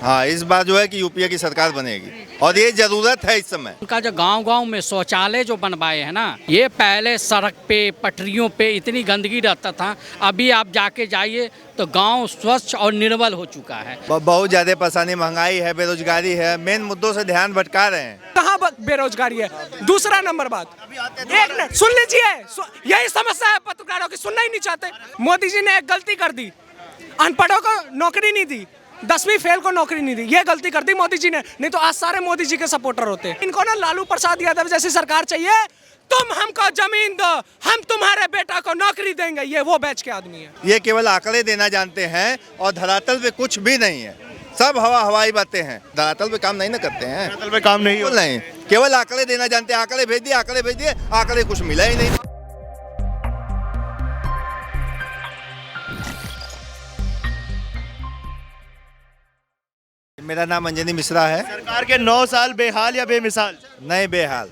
हाँ, इस बार जो है कि यूपीए की सरकार बनेगी और ये जरूरत है इस समय। उनका जो गांव-गांव में शौचालय जो बनवाए हैं ना, ये पहले सड़क पे पटरियों पे इतनी गंदगी रहता था, अभी आप जाके जाइए तो गांव स्वच्छ और निर्मल हो चुका है। बहुत ज्यादा परेशानी, महंगाई है, बेरोजगारी है, मेन मुद्दों से ध्यान भटका रहे हैं। कहाँ बेरोजगारी है? दूसरा नंबर बात, एक मिनट सुन लीजिए, यही समस्या है पत्रकारों की, सुनना ही नहीं चाहते। मोदी जी ने एक गलती कर दी, अनपढ़ों को नौकरी नहीं दी, 10वीं फेल को नौकरी नहीं दी, ये गलती कर दी मोदी जी ने, नहीं तो आज सारे मोदी जी के सपोर्टर होते। इनको ना लालू प्रसाद यादव जैसी सरकार चाहिए, तुम हमको जमीन दो, हम तुम्हारे बेटा को नौकरी देंगे, ये वो बैच के आदमी है। ये केवल आंकड़े देना जानते हैं और धरातल पे कुछ भी नहीं है, सब हवाई बातें हैं, धरातल पे काम नहीं ना करते हैं। धरातल पे काम नहीं नहीं, केवल आंकड़े देना जानते हैं, आंकड़े भेज दिए, आंकड़े कुछ मिला ही नहीं। मेरा नाम अंजनी मिश्रा है। सरकार के 9 साल बेहाल या बेमिसाल? नहीं, बेहाल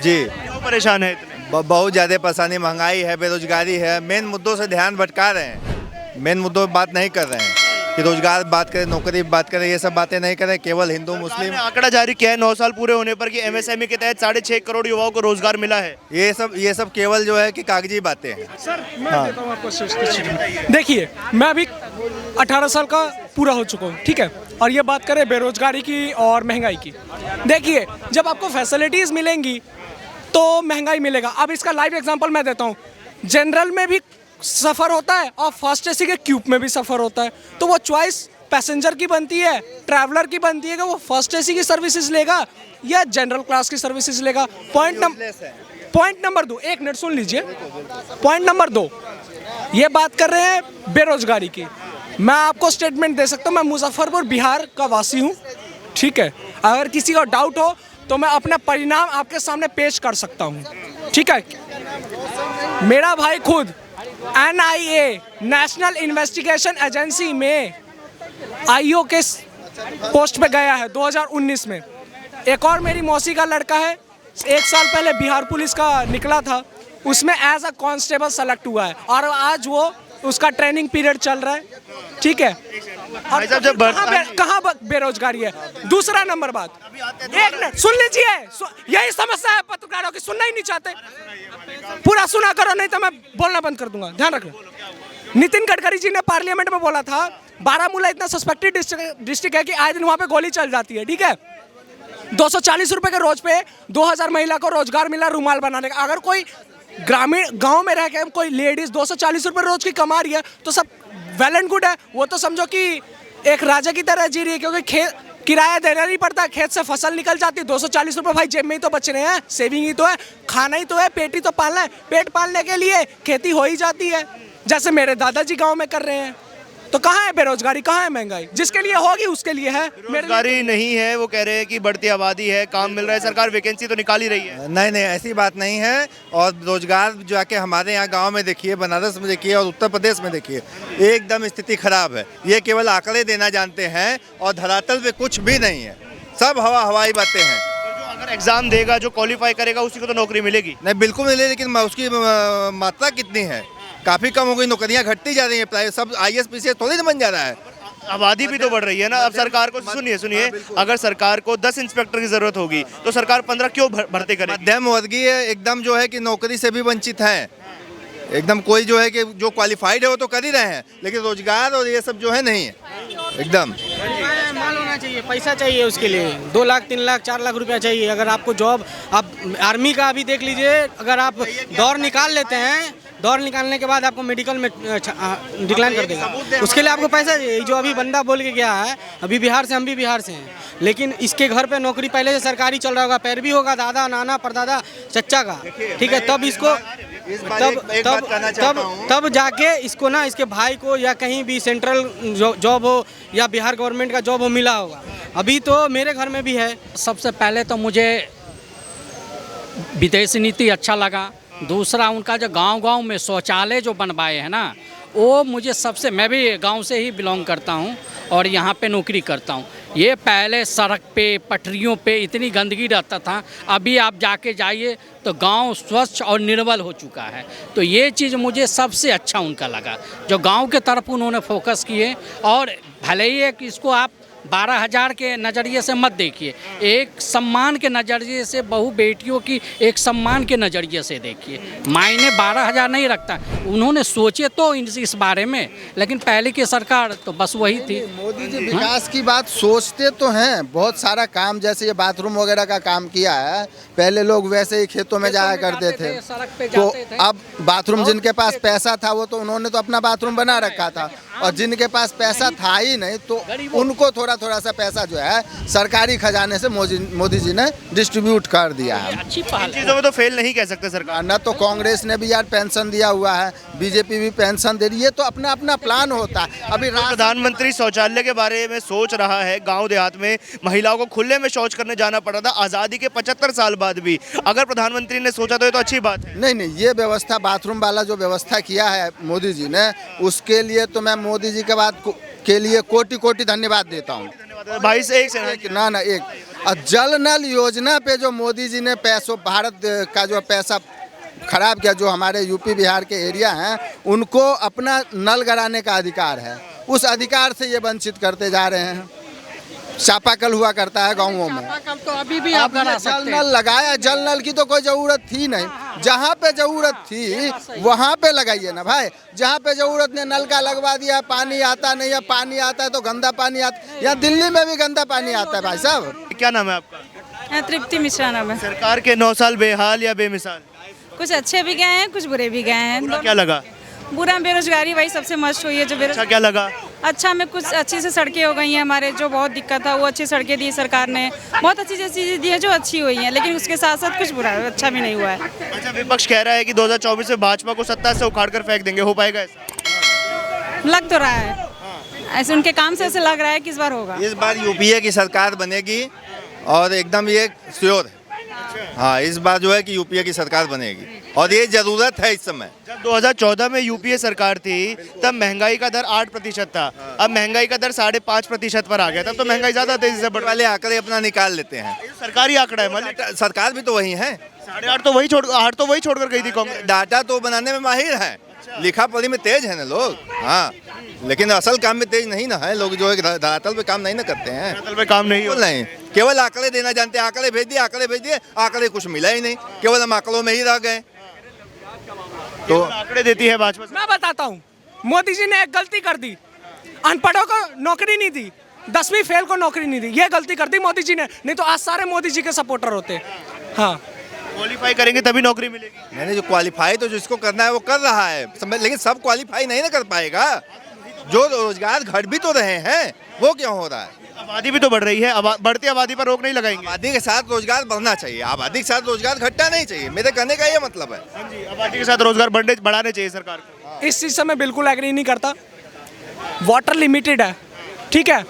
जी। क्यों परेशान है इतने? बहुत ज़्यादा परेशानी, महंगाई है, बेरोजगारी है, मेन मुद्दों से ध्यान भटका रहे हैं। मेन मुद्दों पर बात नहीं कर रहे हैं कि रोजगार बात करें, नौकरी बात करें, ये सब बातें नहीं करें, केवल हिंदू मुस्लिम। आंकड़ा जारी किया है 9 साल पूरे होने पर कि एमएसएमई के तहत 6.5 करोड़ युवाओं को रोजगार मिला है। ये सब केवल जो है कि कागजी बातें हैं। सर मैं देता हूं आपको। देखिए, मैं अभी 18 साल का पूरा हो चुका हूँ, ठीक है, और ये बात करें बेरोजगारी की और महंगाई की। देखिए, जब आपको फैसिलिटीज़ मिलेंगी तो महंगाई मिलेगा। अब इसका लाइव एग्जांपल मैं देता हूँ। जनरल में भी सफ़र होता है और फर्स्ट एसी के क्यूब में भी सफ़र होता है, तो वो चॉइस पैसेंजर की बनती है, ट्रैवलर की बनती है कि वो फर्स्ट एसी की सर्विसेज लेगा या जनरल क्लास की सर्विसेज लेगा। पॉइंट नंबर 2, एक मिनट सुन लीजिए। पॉइंट नंबर 2, ये बात कर रहे हैं बेरोजगारी की। मैं आपको स्टेटमेंट दे सकता हूँ, मैं मुजफ्फरपुर बिहार का वासी हूँ, ठीक है। अगर किसी को डाउट हो तो मैं अपना परिणाम आपके सामने पेश कर सकता हूँ, ठीक है। मेरा भाई खुद NIA नेशनल इन्वेस्टिगेशन एजेंसी में IO के पोस्ट पे गया है 2019 में। एक और मेरी मौसी का लड़का है, 1 साल पहले बिहार पुलिस का निकला था, उसमें एज अ कांस्टेबल सेलेक्ट हुआ है और आज वो उसका ट्रेनिंग पीरियड चल रहा है, ठीक है। और कहाँ बेरोजगारी है? दूसरा नंबर बात, एक मिनट सुन लीजिए, यही समस्या है पत्रकारों की, सुनना ही नहीं चाहते। पूरा सुना करो, नहीं तो मैं बोलना बंद कर दूंगा, ध्यान रखना। नितिन गडकरी जी ने पार्लियामेंट में बोला था, बारामूला इतना सस्पेक्टेड डिस्ट्रिक्ट है कि आए दिन वहाँ पे गोली चल जाती है, ठीक है। 240 रुपए के रोज पे 2000 महिला को रोजगार मिला रुमाल बनाने का। अगर कोई ग्रामीण गांव में रह के कोई लेडीज 240 रुपए रोज की कमा रही है तो सब वेल एंड गुड है, वो तो समझो कि एक राजा की तरह जी रही है, क्योंकि किराया देना नहीं पड़ता, खेत से फसल निकल जाती है। 240 रुपए भाई जेब में ही तो बच रहे हैं, सेविंग ही तो है, खाना ही तो है, पेट ही तो पालना है, पेट पालने के लिए खेती हो ही जाती है, जैसे मेरे दादाजी गाँव में कर रहे हैं। तो कहाँ है बेरोजगारी, कहाँ है महंगाई? जिसके लिए होगी उसके लिए है। बेरोजगारी नहीं है, वो कह रहे हैं कि बढ़ती आबादी है, काम मिल रहा है, सरकार वैकेंसी तो निकाल ही रही है। नहीं, ऐसी बात नहीं है। और रोजगार जाके हमारे यहाँ गांव में देखिए, बनारस में देखिए और उत्तर प्रदेश में देखिए, एकदम स्थिति खराब है। ये केवल आंकड़े देना जानते हैं और धरातल पे कुछ भी नहीं है, सब हवाई बातें हैं। जो अगर एग्जाम देगा, जो क्वालिफाई करेगा, उसी को तो नौकरी मिलेगी। नहीं, बिल्कुल मिलेगी, लेकिन उसकी मात्रा कितनी है? काफ़ी कम हो गई, नौकरियां घटती जा रही हैं, सब IAS PCS थोड़ी ना बन जा रहा है। आबादी भी तो बढ़ रही है ना। अब सरकार को सुनिए, अगर सरकार को 10 इंस्पेक्टर की जरूरत होगी तो सरकार 15 क्यों भर्ती करेगी? मध्यम वर्गीय एकदम जो है कि नौकरी से भी वंचित हैं, एकदम कोई जो है कि जो क्वालिफाइड है वो तो कर ही रहे हैं, लेकिन रोजगार और ये सब जो है नहीं है, एकदम। माल होना चाहिए, पैसा चाहिए उसके लिए, 2 लाख 3 लाख 4 लाख रुपया चाहिए। अगर आपको जॉब, आप आर्मी का अभी देख लीजिए, अगर आप दौड़ निकाल लेते हैं, दौड़ निकालने के बाद आपको मेडिकल में डिक्लाइन कर देगा, उसके लिए आपको पैसा चाहिए। जो अभी बंदा बोल के गया है, अभी बिहार से, हम भी बिहार से हैं, लेकिन इसके घर पे नौकरी पहले से सरकारी चल रहा होगा, पैरवी होगा दादा नाना परदादा चच्चा का, ठीक है, तब इसको तब जाके इसको ना, इसके भाई को या कहीं भी सेंट्रल जॉब हो या बिहार गवर्नमेंट का जॉब हो मिला होगा। अभी तो मेरे घर में भी है। सबसे पहले तो मुझे विदेशी नीति अच्छा लगा। दूसरा, उनका जो गांव-गांव में शौचालय जो बनवाए हैं ना, वो मुझे सबसे, मैं भी गांव से ही बिलोंग करता हूं और यहाँ पे नौकरी करता हूं। ये पहले सड़क पे पटरियों पे इतनी गंदगी रहता था, अभी आप जाके जाइए तो गांव स्वच्छ और निर्मल हो चुका है। तो ये चीज़ मुझे सबसे अच्छा उनका लगा, जो गांव के तरफ उन्होंने फोकस किए। और भले ही है कि इसको आप 12,000 के नज़रिए से मत देखिए, एक सम्मान के नज़रिए से, बहू बेटियों की एक सम्मान के नज़रिए से देखिए। मायने 12,000 नहीं रखता, उन्होंने सोचे तो इस बारे में, लेकिन पहले की सरकार तो बस वही थी। मोदी जी विकास की बात सोचते तो हैं, बहुत सारा काम जैसे ये बाथरूम वगैरह का काम किया है। पहले लोग वैसे ही खेतों में जाया करते थे, सड़क पे तो जाते थे। अब बाथरूम जिनके पास पैसा था वो तो उन्होंने तो अपना बाथरूम बना रखा था, और जिनके पास पैसा था ही नहीं तो उनको थोड़ा थोड़ा सा पैसा जो है सरकारी खजाने से मोदी जी ने डिस्ट्रीब्यूट कर दिया है। अच्छी पहल है। चीज़ों में तो फेल नहीं कह सकते सरकार। न तो कांग्रेस ने भी यार पेंशन दिया हुआ है, बीजेपी भी पेंशन दे रही है, तो अपना अपना प्लान होता है। अभी प्रधानमंत्री शौचालय के बारे में सोच रहा है। गांव देहात में महिलाओं को खुले में शौच करने जाना पड़ा था आज़ादी के 75 साल बाद भी। अगर प्रधानमंत्री ने सोचा तो ये तो अच्छी बात है। नहीं, ये व्यवस्था बाथरूम वाला जो व्यवस्था किया है मोदी जी ने, उसके लिए तो मैं मोदी जी के बात के लिए कोटि कोटि धन्यवाद देता हूँ। भाई से एक से ना एक जल नल योजना पे जो मोदी जी ने पैसों, भारत का जो पैसा खराब किया, जो हमारे यूपी बिहार के एरिया हैं उनको अपना नल गड़ाने का अधिकार है, उस अधिकार से ये वंचित करते जा रहे हैं। चापाकल हुआ करता है गाँवों में, चापाकल तो अभी भी आप करा जल सकते नल लगाया, जल नल की तो कोई ज़रूरत थी नहीं। जहाँ पे ज़रूरत थी वहाँ पे लगाइए ना भाई, जहाँ पे ज़रूरत नहीं नल का लगवा दिया, पानी आता नहीं है, पानी आता है तो गंदा पानी आता। यहाँ दिल्ली में भी गंदा पानी आता है भाई साहब। क्या नाम है आपका? तृप्ति मिश्रा नाम है। सरकार के 9 साल बेहाल या बेमिसाल? कुछ अच्छे भी गए हैं, कुछ बुरे भी गए हैं। क्या लगा? बुरा बेरोजगारी वही सबसे मस्त हुई है। जो अच्छा क्या लगा? अच्छा में कुछ अच्छी से सड़कें हो गई हैं हमारे, जो बहुत दिक्कत था वो अच्छी सड़कें दी सरकार ने, बहुत अच्छी चीज़ें दी है जो अच्छी हुई हैं, लेकिन उसके साथ साथ कुछ बुरा अच्छा भी नहीं हुआ है। अच्छा विपक्ष कह रहा है कि 2024 में भाजपा को सत्ता से उखाड़ कर फेंक देंगे, हो पाएगा ऐसा? लग तो रहा है ऐसे, उनके काम से ऐसे लग रहा है कि इस बार होगा। इस बार यूपीए की सरकार बनेगी और एकदम ये श्योर है। हाँ, इस बार जो है कि यूपीए की सरकार बनेगी और ये जरूरत है इस समय। जब 2014 में यूपीए सरकार थी तब महंगाई का दर 8% था, अब महंगाई का दर 5.5% पर आ गया। तब तो महंगाई ज्यादा तेजी से बढ़ वाले आंकड़े अपना निकाल लेते हैं। सरकारी आंकड़ा है मालिक। सरकार भी तो वही है, 8.5 तो वही छोड़ 8 तो वही छोड़कर गई थी कांग्रेस। डाटा तो बनाने में माहिर है, लिखा पढ़ी में तेज है ना लोग। हाँ, लेकिन असल काम में तेज नहीं ना है लोग, जो है धरातल पे काम नहीं ना करते हैं। धरातल पे काम नहीं हो नहीं, केवल आंकड़े देना जानते हैं। आंकड़े भेज दिए, आंकड़े भेज दिए, आंकड़े कुछ मिला ही नहीं, केवल हम आंकड़ों में ही रह गए। तो आंकड़े देती है भाजपा। मैं बताता हूँ, मोदी जी ने एक गलती कर दी, अनपढ़ों को नौकरी नहीं दी, 10वीं फेल को नौकरी नहीं दी, ये गलती कर दी मोदी जी ने, नहीं तो आज सारे मोदी जी के सपोर्टर होते। हाँ, क्वालिफाई करेंगे तभी नौकरी मिलेगी। मैंने जो क्वालिफाई तो जिसको करना है वो कर रहा है, लेकिन सब क्वालिफाई नहीं ना कर पाएगा। जो रोजगार घट भी तो रहे हैं वो क्यों हो रहा है? आबादी भी तो बढ़ रही है, बढ़ती आबादी पर रोक नहीं लगाएंगे। आबादी के साथ रोजगार बढ़ना चाहिए, आबादी के साथ रोजगार घटना नहीं चाहिए। मेरे कहने का ये मतलब है। हाँ जी, आबादी के साथ रोजगार बढ़ाने चाहिए सरकार को। इस चीज़ से मैं बिल्कुल एग्री नहीं करता। वाटर लिमिटेड है, ठीक है,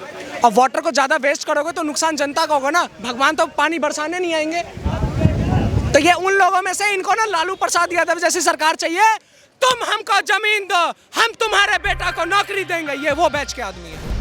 और वाटर को ज़्यादा वेस्ट करोगे तो नुकसान जनता का होगा ना। भगवान तो पानी बरसाने नहीं आएंगे। तो ये उन लोगों में से इनको ना लालू प्रसाद यादव जैसी सरकार चाहिए। तुम हमको जमीन दो, हम तुम्हारे बेटा को नौकरी देंगे, ये वो बैच के आदमी है।